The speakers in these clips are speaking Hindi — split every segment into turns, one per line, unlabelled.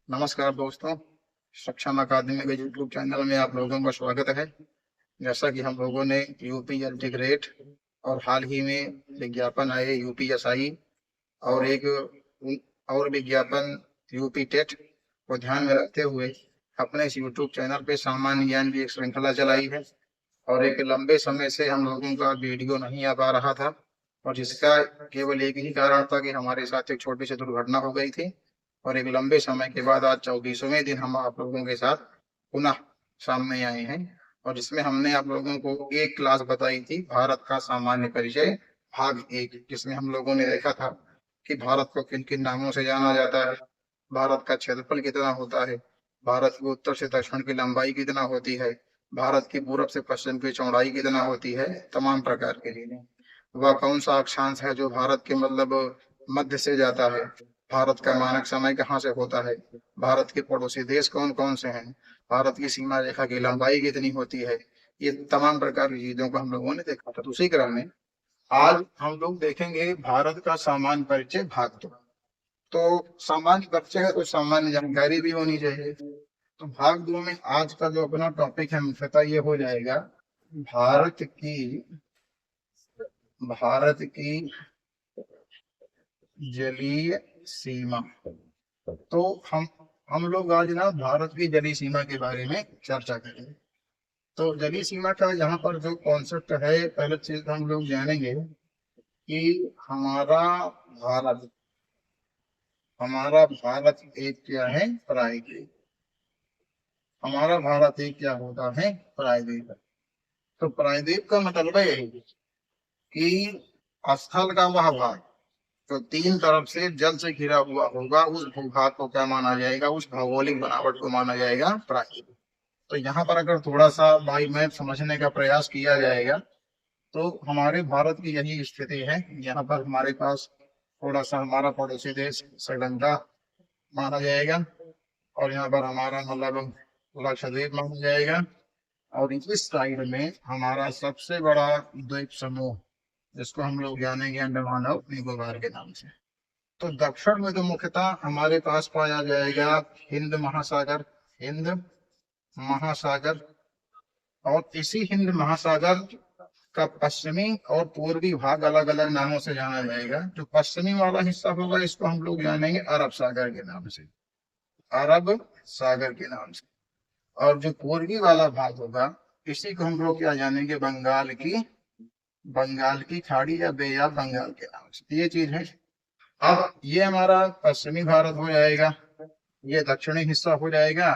नमस्कार दोस्तों। सक्षम अकादमी के यूट्यूब चैनल में आप लोगों का स्वागत है। जैसा कि हम लोगों ने यूपी इंटीग्रेट और हाल ही में विज्ञापन आए यूपीएसआई और एक और विज्ञापन यूपी टेट को ध्यान में रखते हुए अपने इस यूट्यूब चैनल पे सामान्य ज्ञान की एक श्रृंखला चलाई है। और एक लंबे समय से हम लोगों का वीडियो नहीं आ पा रहा था और जिसका केवल एक ही कारण था कि हमारे साथ एक छोटी सी दुर्घटना हो गई थी। और एक लंबे समय के बाद आज 24वें दिन हम आप लोगों के साथ पुनः सामने आए हैं। और इसमें हमने आप लोगों को एक क्लास बताई थी, भारत का सामान्य परिचय भाग 1, जिसमें हम लोगों ने देखा था कि भारत को किन किन नामों से जाना जाता है, भारत का क्षेत्रफल कितना होता है, भारत की उत्तर से दक्षिण की लंबाई कितना होती है, भारत की पूरब से पश्चिम की चौड़ाई कितना होती है, तमाम प्रकार के लिए वह कौन सा अक्षांश है जो भारत के मतलब मध्य से जाता है, भारत का मानक समय कहाँ से होता है, भारत के पड़ोसी देश कौन कौन से हैं, भारत की सीमा रेखा की लंबाई कितनी होती है। ये तमाम प्रकार की चीजों को हम लोगों ने देखा था। उसी क्रम में आज हम लोग देखेंगे भारत का सामान्य परिचय भाग 2। तो सामान्य परिचय है तो सामान्य जानकारी भी होनी चाहिए। तो भाग 2 में आज का जो अपना टॉपिक है मुख्यतः ये हो जाएगा भारत की भारत की जलीय सीमा। तो हम लोग आज ना भारत की जलीय सीमा के बारे में चर्चा करेंगे। तो जलीय सीमा का यहाँ पर जो कॉन्सेप्ट है, पहले चीज हम लोग जानेंगे कि हमारा भारत हमारा भारत एक क्या है, प्रायद्वीप। हमारा भारत एक क्या होता है, प्रायद्वीप। तो प्रायद्वीप का मतलब है यही कि स्थल का वह भाग जो 3 तरफ से जल से घिरा हुआ होगा, उस भूभाग को क्या माना जाएगा, उस भौगोलिक बनावट को माना जाएगा प्रायद्वीप। तो यहाँ पर अगर थोड़ा सा बाई मैप समझने का प्रयास किया जाएगा तो हमारे भारत की यही स्थिति है। यहाँ पर हमारे पास थोड़ा सा हमारा पड़ोसी देश श्रीलंका माना जाएगा और यहाँ पर हमारा मतलब लक्षद्वीप माना जाएगा और इस साइड में हमारा सबसे बड़ा द्वीप समूह जिसको हम लोग जानेंगे अंडमान और निकोबार के नाम से। तो दक्षिण में तो मुख्यतः हमारे पास पाया जाएगा हिंद महासागर। हिंद महासागर और इसी हिंद महासागर का पश्चिमी और पूर्वी भाग अलग अलग नामों से जाना जाएगा। जो पश्चिमी वाला हिस्सा होगा इसको हम लोग जानेंगे अरब सागर के नाम से, अरब सागर के नाम से। और जो पूर्वी वाला भाग होगा इसी को हम लोग क्या जानेंगे, बंगाल की खाड़ी या बे ऑफ बंगाल के नाम से। ये चीज है। अब ये हमारा पश्चिमी भारत हो जाएगा, ये दक्षिणी हिस्सा हो जाएगा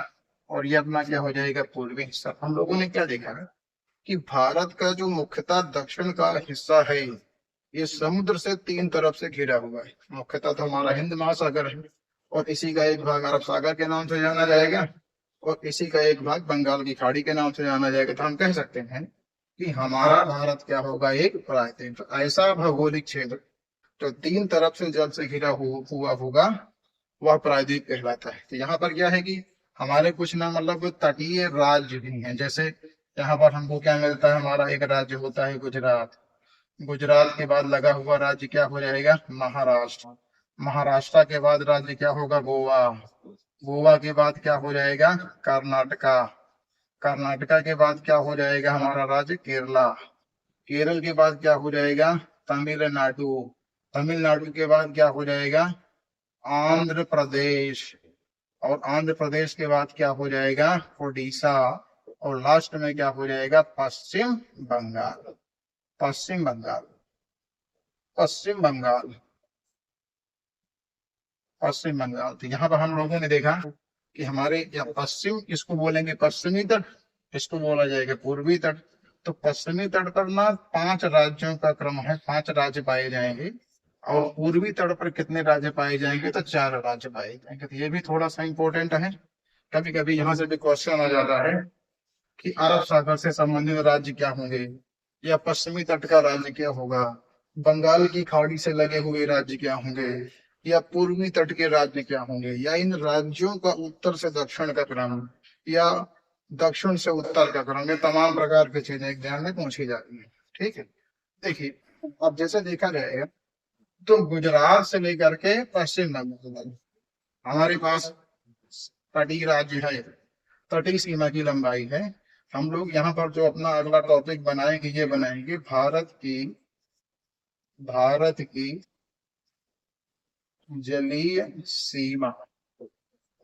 और ये अपना क्या हो जाएगा, पूर्वी हिस्सा। हम लोगों ने क्या देखा कि भारत का जो मुख्यतः दक्षिण का हिस्सा है ये समुद्र से 3 तरफ से घिरा हुआ है। मुख्यतः तो हमारा हिंद महासागर है और इसी का एक भाग अरब सागर के नाम से जाना जाएगा और इसी का एक भाग बंगाल की खाड़ी के नाम से जाना जाएगा। तो हम कह सकते हैं कि हमारा भारत क्या होगा, एक प्रायद्वीप, ऐसा भौगोलिक क्षेत्र जो 3 तरफ से जल से घिरा हुआ होगा वह प्रायद्वीप कहलाता है। तो यहाँ पर क्या है कि हमारे कुछ ना मतलब तटीय राज्य भी हैं। जैसे यहाँ पर हमको क्या मिलता है, हमारा एक राज्य होता है गुजरात। गुजरात के बाद लगा हुआ राज्य क्या हो जाएगा, महाराष्ट्र। महाराष्ट्र के बाद राज्य क्या होगा, गोवा। गोवा के बाद क्या हो जाएगा, कर्नाटका। कर्नाटका के बाद क्या हो जाएगा हमारा राज्य, केरला। केरल के बाद क्या हो जाएगा, तमिलनाडु। तमिलनाडु के बाद क्या हो जाएगा, आंध्र प्रदेश। और आंध्र प्रदेश के बाद क्या हो जाएगा, उड़ीसा। और लास्ट में क्या हो जाएगा, पश्चिम बंगाल। पश्चिम बंगाल, पश्चिम बंगाल, पश्चिम बंगाल। तो यहाँ पर हम लोगों ने देखा कि हमारे या पश्चिम इसको बोलेंगे पश्चिमी तट, इसको बोला जाएगा पूर्वी तट। तो पश्चिमी तट पर ना 5 राज्यों का क्रम है, 5 राज्य पाए जाएंगे और पूर्वी तट पर कितने राज्य पाए जाएंगे, तो 4 राज्य पाए जाएंगे। तो ये भी थोड़ा सा इंपॉर्टेंट है। कभी कभी यहाँ से भी क्वेश्चन आ जाता है कि अरब सागर से संबंधित राज्य क्या होंगे या पश्चिमी तट का राज्य क्या होगा, बंगाल की खाड़ी से लगे हुए राज्य क्या होंगे या पूर्वी तट के राज्य क्या होंगे, या इन राज्यों का उत्तर से दक्षिण का क्रम या दक्षिण से उत्तर का क्रम। ये तमाम प्रकार की चीजें एग्जाम में पूछी जाती है। ठीक है, देखिए अब जैसे देखा जाएगा तो गुजरात से लेकर के पश्चिम बंगाल हमारे पास तटीय राज्य है, तटीय सीमा की लंबाई है। हम लोग यहाँ पर जो अपना अगला टॉपिक बनाएंगे, ये बनाएंगे भारत की जलीय सीमा।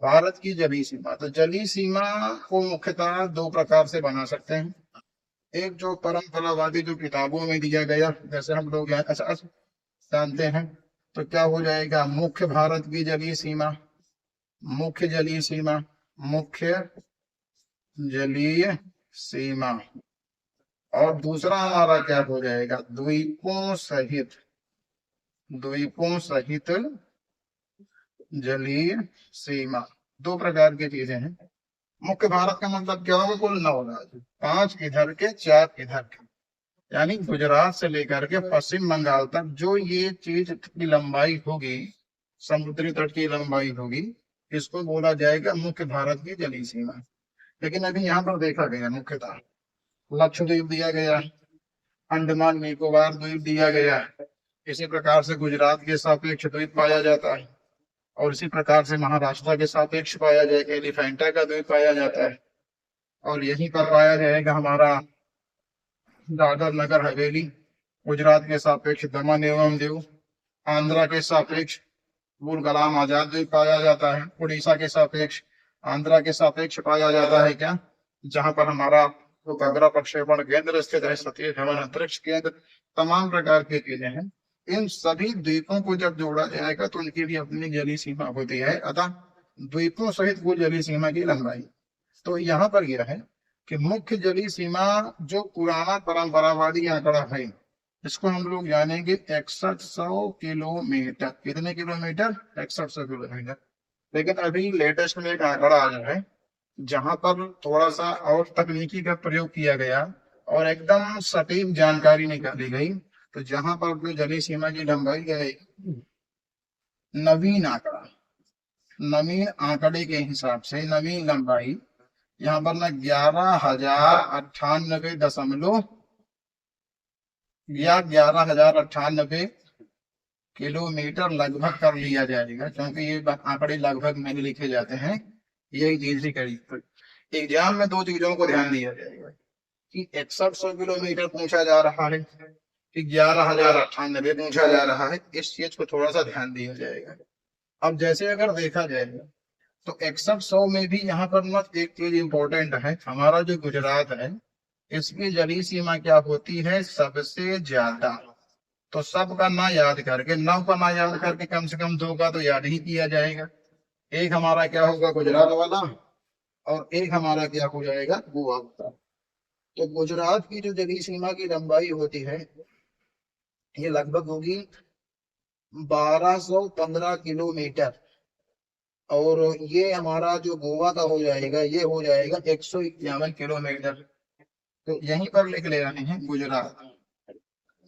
भारत की जलीय सीमा, तो जलीय सीमा को मुख्यतः दो प्रकार से बना सकते हैं। एक जो परंपरावादी जो किताबों में दिया गया, जैसे हम लोग यहाँ जानते हैं, तो क्या हो जाएगा, मुख्य भारत की जलीय सीमा, मुख्य जलीय सीमा, मुख्य जलीय सीमा। और दूसरा हमारा क्या हो जाएगा, द्वीपों सहित जलीय सीमा। दो प्रकार की चीजें हैं। मुख्य भारत का मतलब क्या होगा, कुल 9 राज्य, 5 इधर के 4 इधर के, यानी गुजरात से लेकर के पश्चिम बंगाल तक जो ये चीज की लंबाई होगी, समुद्री तट की लंबाई होगी, इसको बोला जाएगा मुख्य भारत की जलीय सीमा। लेकिन अभी यहाँ पर देखा गया मुख्यतः लक्षद्वीप दिया गया, अंडमान निकोबार द्वीप दिया गया, इसी प्रकार से गुजरात के सापेक्ष द्वीप पाया जाता है, और इसी प्रकार से महाराष्ट्र के सापेक्ष पाया जाएगा, एलिफेंटा का द्वीप पाया जाता है, और यहीं पर पाया जाएगा हमारा दादर नगर हवेली, गुजरात के सापेक्ष दमन एवं दीव, आंध्रा के सापेक्ष अब्दुल कलाम आजाद द्वीप पाया जाता है, उड़ीसा के सापेक्ष, आंध्रा के सापेक्ष पाया जाता है क्या, जहां पर हमारा उपग्रह प्रक्षेपण केंद्र स्थित है, सतीश धवन अंतरिक्ष केंद्र, तमाम प्रकार की चीजें हैं। इन सभी द्वीपों को जब जोड़ा जाएगा तो उनकी भी अपनी जलीय सीमा होती है, अतः द्वीपों सहित कुल जलीय सीमा की लंबाई। तो यहाँ पर यह है कि मुख्य जलीय सीमा जो पुराना परंपरावादी आंकड़ा है, इसको हम लोग जानेंगे 6100 किलोमीटर। कितने किलोमीटर, 6100 किलोमीटर। लेकिन अभी लेटेस्ट में एक आंकड़ा आया है जहां पर थोड़ा सा और तकनीकी का प्रयोग किया गया और एकदम सटीक जानकारी निकाली गई। तो जहां पर जो जलीय सीमा की लंबाई है, नवीन आंकड़ा, नवीन आंकड़े के हिसाब से नवीन लंबाई यहाँ पर ना 11,098 या 11,098 किलोमीटर लगभग कर लिया जाएगा, क्योंकि ये आंकड़े लगभग में लिखे जाते हैं, यही चीज ही करीब। एग्जाम में दो चीजों को ध्यान दिया जाएगा कि 6100 किलोमीटर पूछा जा रहा है कि 11,098 पूछा जा रहा है, इस चीज को थोड़ा सा ध्यान दिया जाएगा। अब जैसे अगर देखा जाएगा तो 6100 में भी यहाँ पर मत एक चीज इंपॉर्टेंट है, हमारा जो गुजरात है इसकी जलीय सीमा क्या होती है, सबसे ज्यादा। तो सब का ना याद करके, 9 का ना याद करके कम से कम 2 का तो याद ही किया जाएगा। एक हमारा क्या होगा, गुजरात वाला, और एक हमारा क्या हो जाएगा, गोवा का। तो गुजरात की जो जलीय सीमा की लंबाई होती है ये लगभग होगी 1215 किलोमीटर, और ये हमारा जो गोवा का हो जाएगा ये हो जाएगा 151 किलोमीटर। तो यहीं पर लिख ले रहे हैं, गुजरात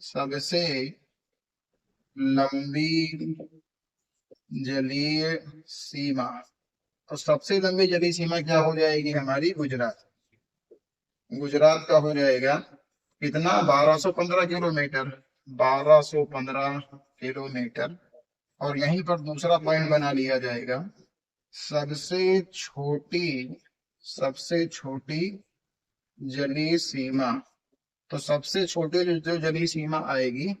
सबसे लंबी जलीय सीमा। तो सबसे लंबी जलीय सीमा क्या हो जाएगी हमारी, गुजरात। गुजरात का हो जाएगा कितना, 1215 किलोमीटर, 1215 किलोमीटर। और यहीं पर दूसरा पॉइंट बना लिया जाएगा, सबसे छोटी जलीय सीमा। तो सबसे छोटी जो जलीय सीमा आएगी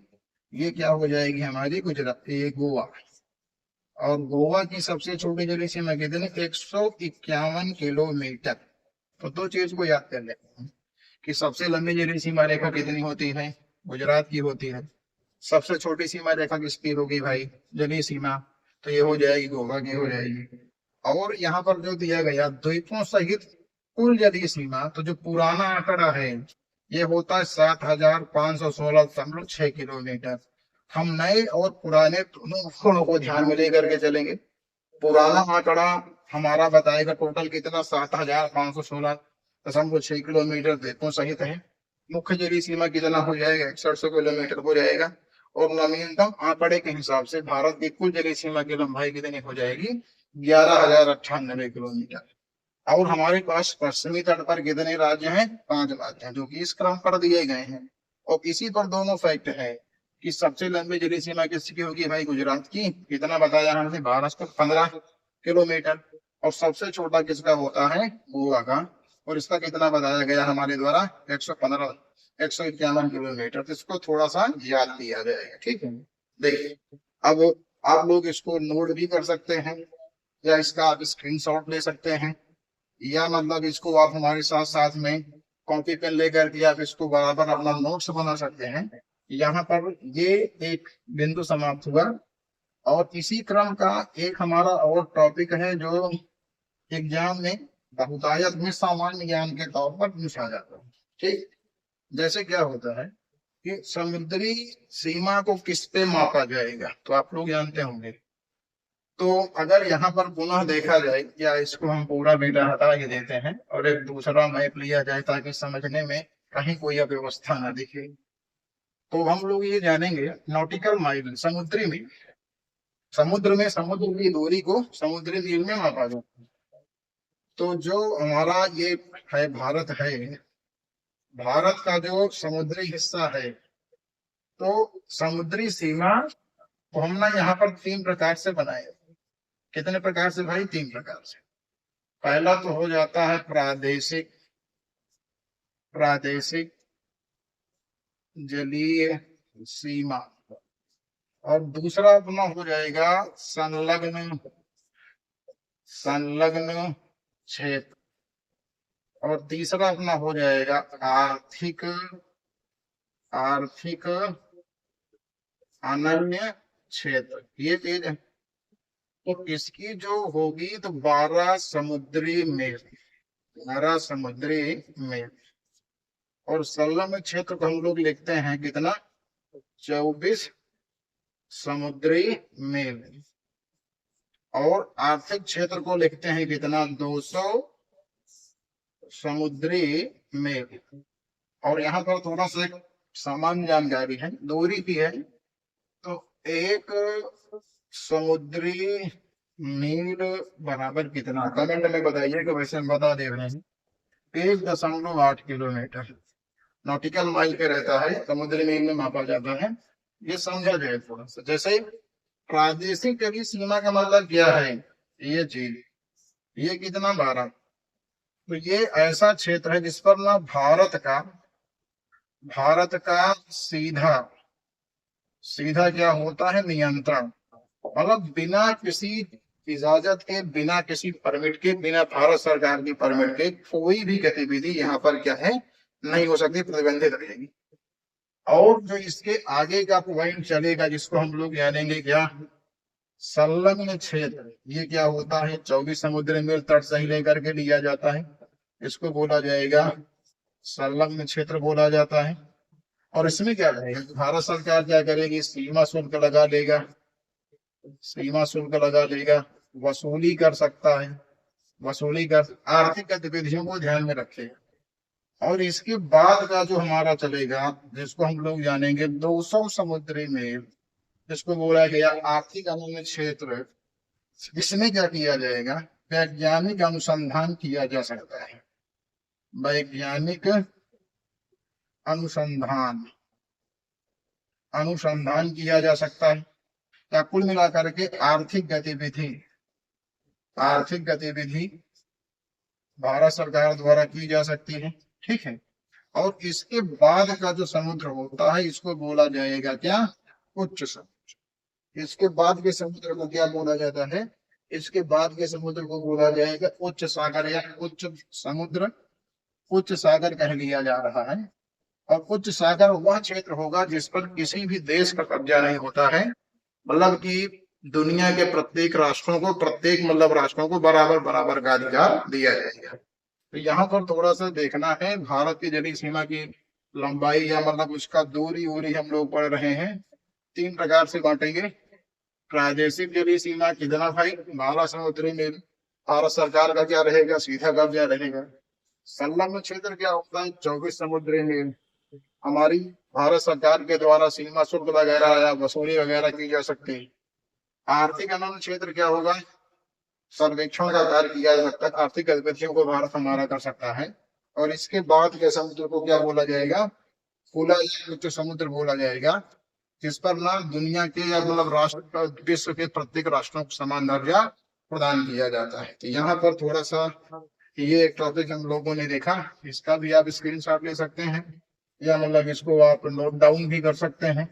ये क्या हो जाएगी हमारी, गुजरात, ये गोवा। और गोवा की सबसे छोटी जलीय सीमा कितनी, 151 किलोमीटर। तो दो चीज को याद कर लेते हैं कि सबसे लंबी जलीय सीमा रेखा कितनी होती है, गुजरात की होती है। सबसे छोटी सीमा रेखा किसकी होगी भाई, जलीय सीमा, तो ये हो जाएगी गोवा की हो जाएगी। और यहाँ पर जो दिया गया द्वीपों सहित कुल जलीय सीमा, तो जो पुराना आंकड़ा है ये होता है 7,516.6 किलोमीटर। हम नए और पुराने दोनों को ध्यान में लेकर के चलेंगे। पुराना आंकड़ा हमारा बताएगा टोटल कितना, 7,516.6 किलोमीटर द्वीपों सहित है। मुख्य जलीय सीमा कितना हो जाएगा, 6100 किलोमीटर हो जाएगा। और नवीनतम आंकड़े के हिसाब से भारत की कुल जलीय सीमा की लंबाई कितनी हो जाएगी, 11,098 किलोमीटर। और हमारे पास पश्चिमी तट पर कितने राज्य हैं, 5 राज्य हैं, जो कि इस क्रम पर दिए गए हैं। और इसी पर दोनों फैक्ट है कि सबसे लंबी जलीय सीमा किसकी होगी भाई, गुजरात की। कितना बताया हमने, 1215 किलोमीटर। और सबसे छोटा किसका होता है, गोवा का। और इसका कितना बताया गया हमारे द्वारा, 151 किलोमीटर। तो इसको थोड़ा सा याद किया जाएगा, ठीक है। देखिए, अब आप लोग इसको नोट भी कर सकते हैं, या इसका आप स्क्रीनशॉट ले सकते हैं, या मतलब इसको आप हमारे साथ साथ में कॉपी पेन लेकर के आप इसको बराबर अपना नोट्स बना सकते हैं। यहाँ पर ये एक बिंदु समाप्त हुआ, और इसी क्रम का एक हमारा और टॉपिक है जो एग्जाम में बहुतायत में सामान्य ज्ञान के तौर पर पूछा जाता है, ठीक। जैसे क्या होता है कि समुद्री सीमा को किस पे मापा जाएगा, तो आप लोग जानते होंगे। तो अगर यहाँ पर पुनः देखा जाए, या इसको हम पूरा डेटा हटा के देते हैं और एक दूसरा मैप लिया जाए ताकि समझने में कहीं कोई अव्यवस्था ना दिखे, तो हम लोग ये जानेंगे नॉटिकल माइल, समुद्री मील। समुद्र में समुद्र की दूरी को समुद्री मील में मापा जाता है। तो जो हमारा ये है भारत है, भारत का जो समुद्री हिस्सा है, तो समुद्री सीमा को हमने यहाँ पर 3 प्रकार से बनाया। कितने प्रकार से भाई, 3 प्रकार से। पहला तो हो जाता है प्रादेशिक प्रादेशिक जलीय सीमा, और दूसरा अपना हो जाएगा संलग्न क्षेत्र, और तीसरा अपना हो जाएगा आर्थिक अनन्य क्षेत्र। ये चीज है। तो इसकी जो होगी तो 12 समुद्री मील, 12 समुद्री मील। और संलग्न क्षेत्र को हम लोग लिखते हैं कितना, 24 समुद्री मील। और आर्थिक क्षेत्र को लिखते हैं कितना, 200 समुद्री मील। और यहाँ पर थोड़ा सा सामान्य जानकारी है, दूरी की है। तो एक समुद्री मील बराबर कितना, कमेंट में बताइए कि वैसे हम बता दे रहे हैं। 1.8 किलोमीटर नॉटिकल माइल पे रहता है, समुद्री मील में मापा जाता है। ये समझा जाए थोड़ा सा। जैसे प्रादेशिक जलीय सीमा का मतलब क्या है, ये चीज, ये कितना, 12। तो ये ऐसा क्षेत्र है जिस पर ना भारत का सीधा क्या होता है, नियंत्रण। मतलब बिना किसी इजाजत के, बिना किसी परमिट के, बिना भारत सरकार की परमिट के कोई भी गतिविधि यहाँ पर क्या है, नहीं हो सकती, प्रतिबंधित रहेगी। और जो इसके आगे का पॉइंट चलेगा जिसको हम लोग जानेंगे क्या, संलग्न क्षेत्र। ये क्या होता है, 24 समुद्री मील तट से ही लेकर के लिया जाता है, इसको बोला जाएगा संलग्न क्षेत्र बोला जाता है। और इसमें क्या रहेगा, भारत सरकार क्या करेगी, सीमा शुल्क लगा लेगा, वसूली कर सकता है, वसूली कर आर्थिक गतिविधियों को ध्यान में रखेगा। और इसके बाद का जो हमारा चलेगा, जिसको हम लोग जानेंगे 200 समुद्री मील, जिसको बोला गया आर्थिक अनन्य क्षेत्र। इसमें क्या किया जाएगा, वैज्ञानिक अनुसंधान किया जा सकता है, वैज्ञानिक अनुसंधान किया जा सकता है। या कुल मिलाकर के आर्थिक गतिविधि भारत सरकार द्वारा की जा सकती है, ठीक है। और इसके बाद का जो समुद्र होता है, इसको बोला जाएगा क्या, उच्च समुद्र। इसके बाद के समुद्र को क्या बोला जाता है, इसके बाद के समुद्र को बोला जाएगा उच्च सागर, या उच्च समुद्र, उच्च सागर कह लिया जा रहा है। और उच्च सागर वह क्षेत्र होगा जिस पर किसी भी देश का कब्जा नहीं होता है, मतलब कि दुनिया के प्रत्येक राष्ट्रों को बराबर का अधिकार दिया जाएगा। तो यहाँ पर थोड़ा सा देखना है, भारत की जलीय सीमा की लंबाई या मतलब उसका दूरी हम लोग पढ़ रहे हैं। 3 प्रकार से बांटेंगे। प्रादेशिक जलीय सीमा कितना भाई, 12 समुद्री मील, भारत सरकार का क्या रहेगा, सीधा कब्जा रहेगा। संलग्न क्षेत्र क्या होता है, 24 समुद्री मील, हमारी भारत सरकार के द्वारा सीमा शुल्क वगैरह या वसूली वगैरह की जा सकती है। आर्थिक अनन्य क्षेत्र क्या होगा, सर्वेक्षण का कार्य किया जा सकता है, आर्थिक गतिविधियों को भारत हमारा कर सकता है। और इसके बाद के समुद्र को क्या बोला जाएगा, खुला उच्च समुद्र बोला जाएगा, जिस पर ना दुनिया के या मतलब राष्ट्र, विश्व के प्रत्येक राष्ट्रों को समान दर्जा प्रदान किया जाता है। तो यहाँ पर थोड़ा सा ये एक टॉपिक हम लोगों ने देखा, इसका भी आप स्क्रीनशॉट ले सकते हैं, या मतलब इसको आप नोट डाउन भी कर सकते हैं,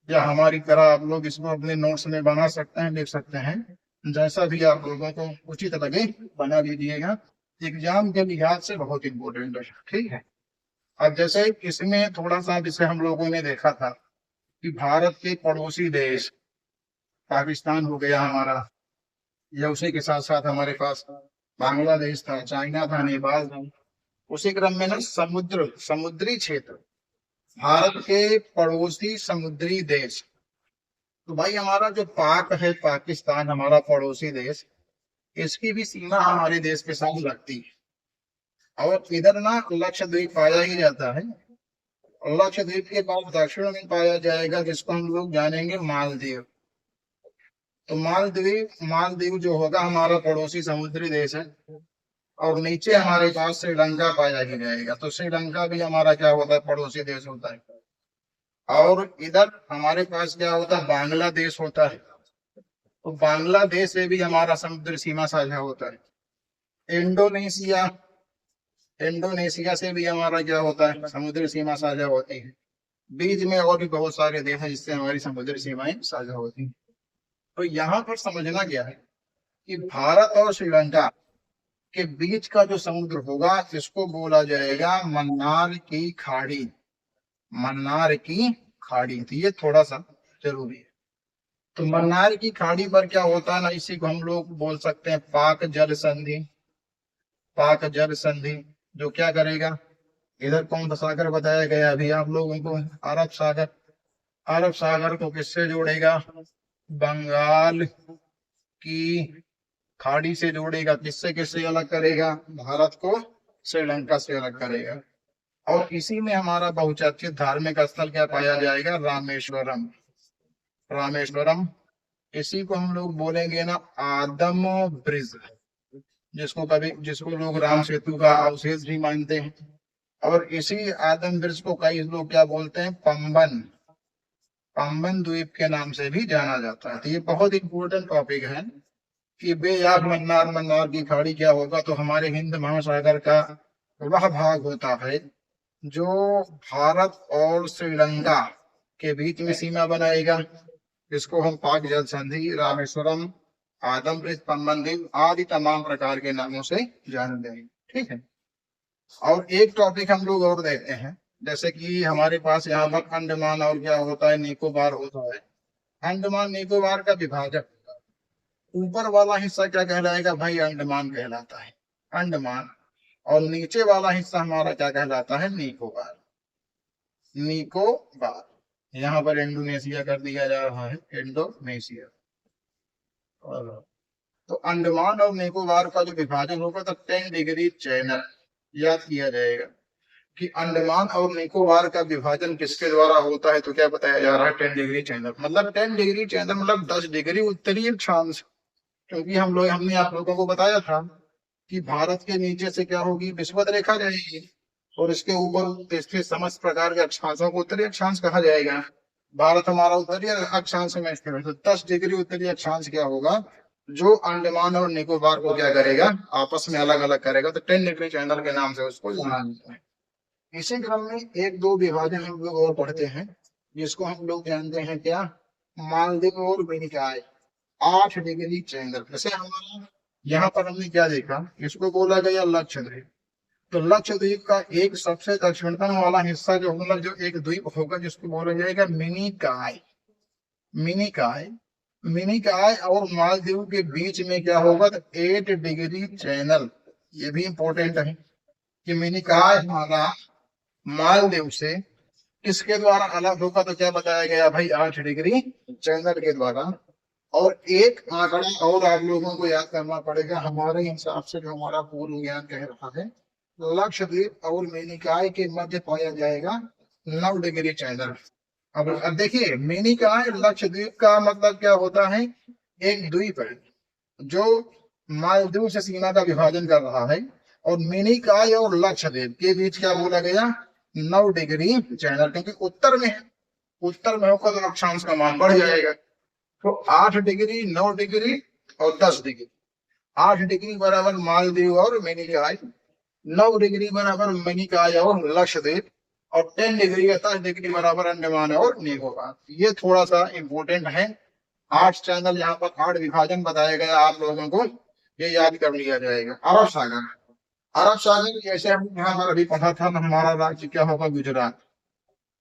या हमारी तरह आप लोग इसको अपने नोट्स में बना सकते हैं, लिख सकते हैं, जैसा भी आप लोगों को उचित लगे बना लीजिएगा। एग्जाम के लिहाज से बहुत इंपॉर्टेंट है, ठीक है। अब जैसे इसमें थोड़ा सा जिसे हम लोगों ने देखा था कि भारत के पड़ोसी देश पाकिस्तान हो गया हमारा, या उसी के साथ साथ हमारे पास बांग्लादेश था, चाइना था, नेपाल था। उसी क्रम में ना समुद्री क्षेत्र, भारत के पड़ोसी समुद्री देश, तो भाई हमारा जो पाक है, पाकिस्तान हमारा पड़ोसी देश, इसकी भी सीमा हमारे देश के साथ लगती है। और इधर ना लक्षद्वीप पाया ही जाता है, लक्षद्वीप के बाद दक्षिण में पाया जाएगा जिसको हम लोग जानेंगे मालदीव। तो मालदीव जो होगा हमारा पड़ोसी समुद्री देश है। और नीचे हमारे पास श्रीलंका पाया ही जाएगा, तो श्रीलंका भी हमारा क्या होता है, पड़ोसी देश होता है। और इधर हमारे पास क्या होता है, बांग्लादेश होता है। तो बांग्लादेश से भी हमारा समुद्र सीमा साझा होता है। इंडोनेशिया से भी हमारा क्या होता है, समुद्री सीमा साझा होती है। बीच में और भी बहुत सारे देश हैं जिससे हमारी समुद्री सीमाएं साझा होती हैं। तो यहाँ पर समझना क्या है कि भारत और श्रीलंका के बीच का जो समुद्र होगा इसको बोला जाएगा मन्नार की खाड़ी, मन्नार की खाड़ी। तो ये थोड़ा सा जरूरी है। तो मन्नार की खाड़ी पर क्या होता है ना, इसी को हम लोग बोल सकते हैं पाक जल संधि। पाक जल संधि जो क्या करेगा, इधर कौन सा सागर बताया गया अभी आप लोगों को, अरब सागर। अरब सागर को किससे जोड़ेगा, बंगाल की खाड़ी से जोड़ेगा। किससे किससे अलग करेगा, भारत को श्रीलंका से अलग करेगा। और इसी में हमारा बहुचर्चित धार्मिक स्थल क्या पाया जाएगा, रामेश्वरम। रामेश्वरम, इसी को हम लोग बोलेंगे ना आदम ब्रिज, जिसको लोग राम सेतु का अवशेष भी मानते हैं। और इसी आदम ब्रिज को कई लोग क्या बोलते हैं, पंबन द्वीप के नाम से भी जाना जाता है। तो ये बहुत इंपॉर्टेंट टॉपिक है कि बेयाब मन्नार की खाड़ी क्या होगा। तो हमारे हिंद महासागर का वह भाग होता है जो भारत और श्रीलंका के बीच में सीमा बनाएगा, जिसको हम पाक जल संधि, रामेश्वरम, आदम ब्रिज, पंबन द्वीप आदि तमाम प्रकार के नामों से जानते हैं, ठीक है। और एक टॉपिक हम लोग और देखते हैं, जैसे कि हमारे पास यहाँ पर अंडमान और क्या होता है, निकोबार होता है। अंडमान निकोबार का विभाजन, ऊपर वाला हिस्सा क्या कहलाएगा भाई, अंडमान कहलाता है, अंडमान। और नीचे वाला हिस्सा हमारा क्या कहलाता है, निकोबार। निकोबार यहाँ पर इंडोनेशिया कर दिया जा रहा है, इंडोनेशिया। तो अंडमान और निकोबार का जो विभाजन होगा तो 10 डिग्री चैनल याद किया जाएगा कि अंडमान और निकोबार का विभाजन किसके द्वारा होता है, तो क्या बताया जा रहा है, 10 डिग्री चैनल। मतलब 10 डिग्री चैनल मतलब 10 डिग्री उत्तरी अक्षांश। क्योंकि हमने आप लोगों को बताया था कि भारत के नीचे से क्या होगी, विषुवत रेखा जाएगी, और इसके ऊपर इसके समस्त प्रकार के अक्षांशों को उत्तरी अक्षांश कहा जाएगा। भारत हमारा उत्तरी अक्षांश में स्थित है। तो 10 डिग्री उत्तरी अक्षांश क्या होगा, जो अंडमान और निकोबार को क्या करेगा, आपस में अलग अलग करेगा। तो 10 डिग्री चैनल के नाम से उसको जाना जाता है। इसी क्रम में एक दो विभाजन हम लोग और पढ़ते हैं, जिसको हम लोग जानते हैं क्या, मालदीव और मिनिकॉय 8 डिग्री चैनल। जैसे हमारा यहाँ पर हमने क्या देखा, इसको बोला गया लक्षद्वीप। तो लक्षद्वीप का एक सबसे दक्षिणतम वाला हिस्सा जो मतलब जो एक द्वीप होगा जिसको बोला जाएगा मिनिकॉय। मिनिकॉय मिनिकॉय और मालदीव के बीच में क्या होगा, तो 8 डिग्री चैनल। ये भी इंपॉर्टेंट है कि मिनिकॉय हमारा मालदीव से किसके द्वारा अलग होगा, तो क्या बताया गया भाई, 8 डिग्री चैनल के द्वारा। और एक आंकड़ा और आप लोगों को याद करना पड़ेगा, हमारे हिसाब से जो हमारा पूर्व ज्ञान कह रहा है, लक्षद्वीप और मिनिकॉय के मध्य पाया जाएगा 9 डिग्री चैनल। अब देखिए, मिनिकॉय लक्षद्वीप का मतलब क्या होता है, एक द्वीप है जो मालदीव से सीमा का विभाजन कर रहा है। और मिनिकॉय और लक्षद्वीप के बीच क्या बोला गया, 9 डिग्री चैनल। क्योंकि उत्तर में होकर तो अक्षांश का मान बढ़ जाएगा। तो 8 डिग्री, 9 डिग्री और 10 डिग्री, 8 डिग्री बराबर मालदीव और मिनिकॉय, 9 डिग्री बराबर मिनिकॉय और लक्षद्वीप, और 10 डिग्री 10 डिग्री बराबर अंडमान और निकोबार। ये थोड़ा सा इम्पोर्टेंट है। 8 चैनल यहाँ पर 8 विभाजन बताया गया आप लोगों को, ये याद कर लिया जाएगा। अरब सागर, अरब सागर जैसे हम यहाँ पर अभी पढ़ा था ना, हमारा राज्य क्या होगा, गुजरात।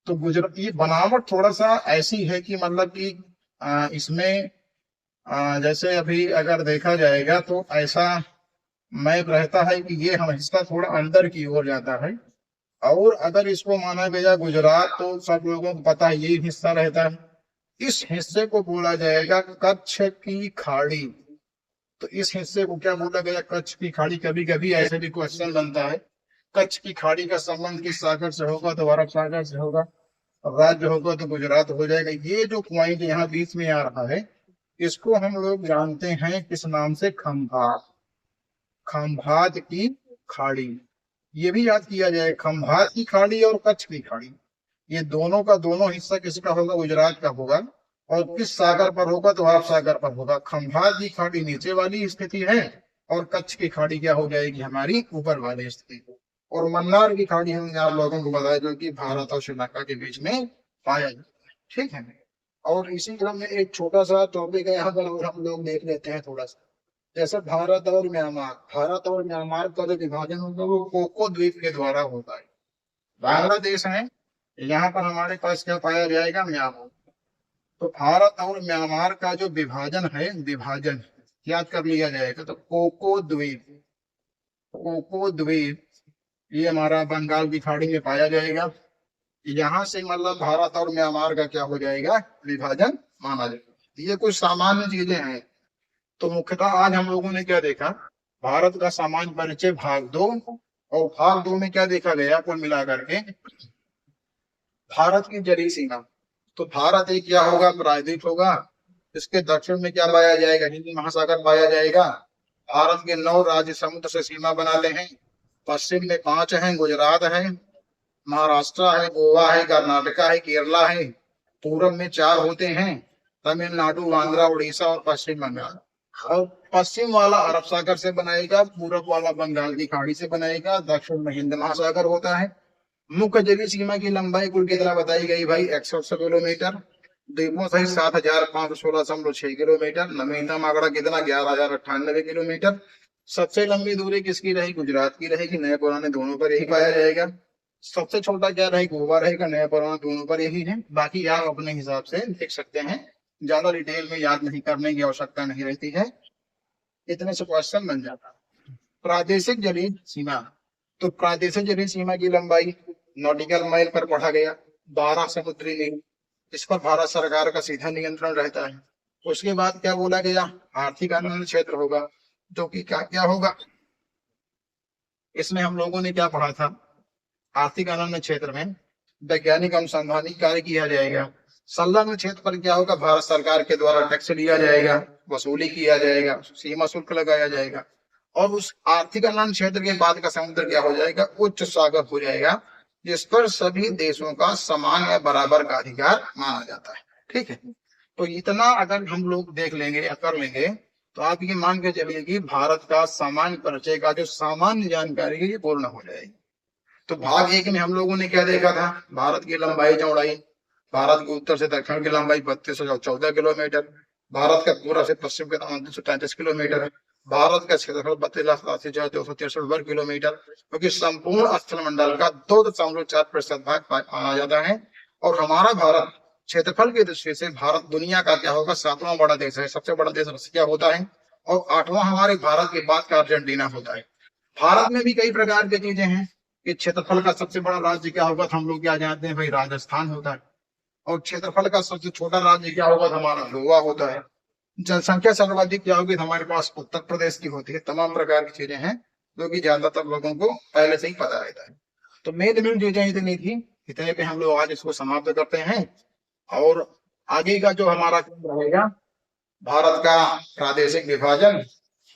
तो गुजरात ये बनावट थोड़ा सा ऐसी है कि मतलब कि इसमें जैसे अभी अगर देखा जाएगा तो ऐसा मैप रहता है कि ये हम हिस्सा थोड़ा अंदर की ओर जाता है, और अगर इसको माना गया गुजरात तो सब लोगों को पता है ये हिस्सा रहता है। इस हिस्से को बोला जाएगा कच्छ की खाड़ी। तो इस हिस्से को क्या बोला गया, कच्छ की खाड़ी। कभी कभी ऐसे भी क्वेश्चन बनता है, कच्छ की खाड़ी का संबंध किस सागर से होगा, तो अरब सागर से होगा। राज्य होगा तो गुजरात हो जाएगा। ये जो पॉइंट यहाँ बीच में आ रहा है, इसको हम लोग जानते हैं किस नाम से, खंभात, खंभात की खाड़ी। ये भी याद किया जाए, खंभात की खाड़ी और कच्छ की खाड़ी, ये दोनों का दोनों हिस्सा किसका होगा, गुजरात का होगा। और किस सागर पर होगा, तो अरब सागर पर होगा। खंभात की खाड़ी नीचे वाली स्थिति है, और कच्छ की खाड़ी क्या हो जाएगी, हमारी ऊपर वाली स्थिति। और मन्नार की खाड़ी हमने आप लोगों को बताया, जो कि भारत और श्रीलंका के बीच में पाया जाता है। ठीक है। और इसी क्रम में एक छोटा सा टॉपिक है यहाँ पर, और हम लोग देख लेते हैं थोड़ा सा। जैसे भारत और म्यांमार, भारत और म्यांमार का जो विभाजन होगा वो कोको द्वीप के द्वारा होता है। बांग्लादेश है, यहाँ पर हमारे पास क्या पाया जाएगा, म्यांमार। तो भारत और म्यांमार का जो विभाजन है, विभाजन याद कर लिया जाएगा। तो कोको द्वीप, कोको द्वीप ये हमारा बंगाल की खाड़ी में पाया जाएगा। यहाँ से मतलब भारत और म्यांमार का क्या हो जाएगा, विभाजन माना जाएगा। ये कुछ सामान्य चीजें हैं। तो मुख्यतः आज हम लोगों ने क्या देखा, भारत का सामान्य परिचय भाग 2, और भाग 2 में क्या देखा गया, कुल मिलाकर के भारत की जलीय सीमा। तो भारत एक क्या होगा, प्रायद्वीप होगा। इसके दक्षिण में क्या पाया जाएगा, हिंद महासागर पाया जाएगा। भारत के 9 राज्य समुद्र से सीमा बनाते हैं। पश्चिम में 5 हैं, गुजरात है, महाराष्ट्र है, गोवा है, कर्नाटका है, केरला है। पूरब में 4 होते हैं, तमिलनाडु, आंध्र, उड़ीसा और पश्चिम बंगाल। और पश्चिम वाला अरब सागर से बनाएगा, पूरब वाला बंगाल की खाड़ी से बनाएगा, दक्षिण में हिंद महासागर होता है। मुख्य जलीय सीमा की लंबाई कुल कितना बताई गई भाई, 108 किलोमीटर। द्वीपों सहित 7,516.6 किलोमीटर। नवीनतम आंकड़ा कितना, 11,098 किलोमीटर। सबसे लंबी दूरी किसकी रही, गुजरात की रहेगी। नए पुराने दोनों पर यही पाया जाएगा। सबसे छोटा क्या रहेगा, गोवा रहेगा। नया पुराना दोनों पर यही है। बाकी आप अपने हिसाब से देख सकते हैं, ज्यादा डिटेल में याद नहीं करने की आवश्यकता नहीं रहती है, इतने से क्वेश्चन बन जाता। प्रादेशिक जलीय सीमा, तो प्रादेशिक जलीय सीमा की लंबाई नॉटिकल माइल पर पढ़ा गया, 12 समुद्री मील। इस पर भारत सरकार का सीधा नियंत्रण रहता है। उसके बाद क्या बोला गया, आर्थिक अनुबंध क्षेत्र होगा, जो कि क्या क्या होगा, इसमें हम लोगों ने क्या पढ़ा था, आर्थिक अनुबंध क्षेत्र में वैज्ञानिक अनुसंधानी कार्य किया जाएगा। संलग्न क्षेत्र पर क्या होगा, भारत सरकार के द्वारा टैक्स लिया जाएगा, वसूली किया जाएगा, सीमा शुल्क लगाया जाएगा। और उस आर्थिक अनुबंध क्षेत्र के बाद का समुद्र क्या हो जाएगा, उच्च सागर हो जाएगा, जिस पर सभी देशों का समान या बराबर का अधिकार माना जाता है। ठीक है। तो इतना अगर हम लोग देख लेंगे या कर लेंगे, तो आप ये मान के चलिए कि भारत का सामान्य परिचय का जो सामान्य जानकारी है ये पूर्ण हो जाएगी। तो भाग 1 में हम लोगों ने क्या देखा था, भारत की लंबाई चौड़ाई। भारत के उत्तर से दक्षिण की लंबाई 3214 किलोमीटर। भारत का पूर्व से पश्चिम के 2933 किलोमीटर है। भारत का क्षेत्रफल 32,82,263 वर्ग किलोमीटर, क्योंकि संपूर्ण स्थल मंडल का 2.4% भाग माना जाता है। और हमारा भारत क्षेत्रफल की दृष्टि से भारत दुनिया का क्या होगा, 7वां बड़ा देश है। सबसे बड़ा देश रशिया होता है, और 8वां हमारे भारत के बाद का अर्जेंटीना होता है। भारत में भी कई प्रकार की चीजें हैं कि क्षेत्रफल का सबसे बड़ा राज्य क्या होगा, तो हम लोग क्या जानते हैं भाई, राजस्थान होता है। और क्षेत्रफल का सबसे छोटा राज्य क्या होगा, तो हमारा गोवा होता है। जनसंख्या सर्वाधिक क्या होगी, हमारे पास उत्तर प्रदेश की होती है। तमाम प्रकार की चीजें हैं जो कि ज्यादातर लोगों को पहले से ही पता रहता है। तो मेन चीजें इतनी थी, इतने पे हम लोग आज इसको समाप्त करते हैं। और आगे का जो हमारा काम रहेगा, भारत का प्रादेशिक विभाजन,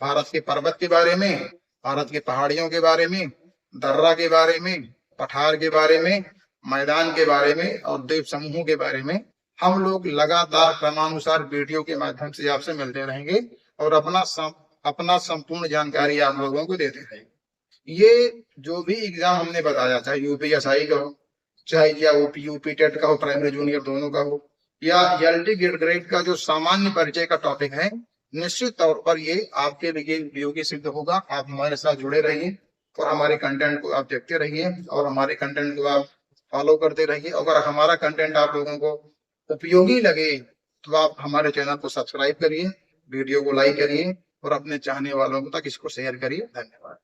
भारत के पर्वत के बारे में, भारत की पहाड़ियों के बारे में, दर्रा के बारे में, पठार के बारे में, मैदान के बारे में, और द्वीप समूहों के बारे में हम लोग लगातार क्रमानुसार वीडियो के माध्यम से आपसे मिलते रहेंगे। और अपना अपना संपूर्ण जानकारी आप लोगों को देते रहेंगे। ये जो भी एग्जाम हमने बताया, चाहे यूपीएसआई का हो, चाहे या यूपी टेट का हो, प्राइमरी जूनियर दोनों का हो, या एलटी ग्रेड का जो सामान्य परिचय का टॉपिक है, निश्चित तौर पर ये आपके लिए उपयोगी सिद्ध होगा। आप हमारे साथ जुड़े रहिए और हमारे कंटेंट को आप देखते रहिए और हमारे कंटेंट को आप फॉलो करते रहिए। अगर हमारा कंटेंट आप लोगों को उपयोगी लगे तो आप हमारे चैनल को सब्सक्राइब करिए, वीडियो को लाइक करिए और अपने चाहने वालों तक इसको शेयर करिए। धन्यवाद।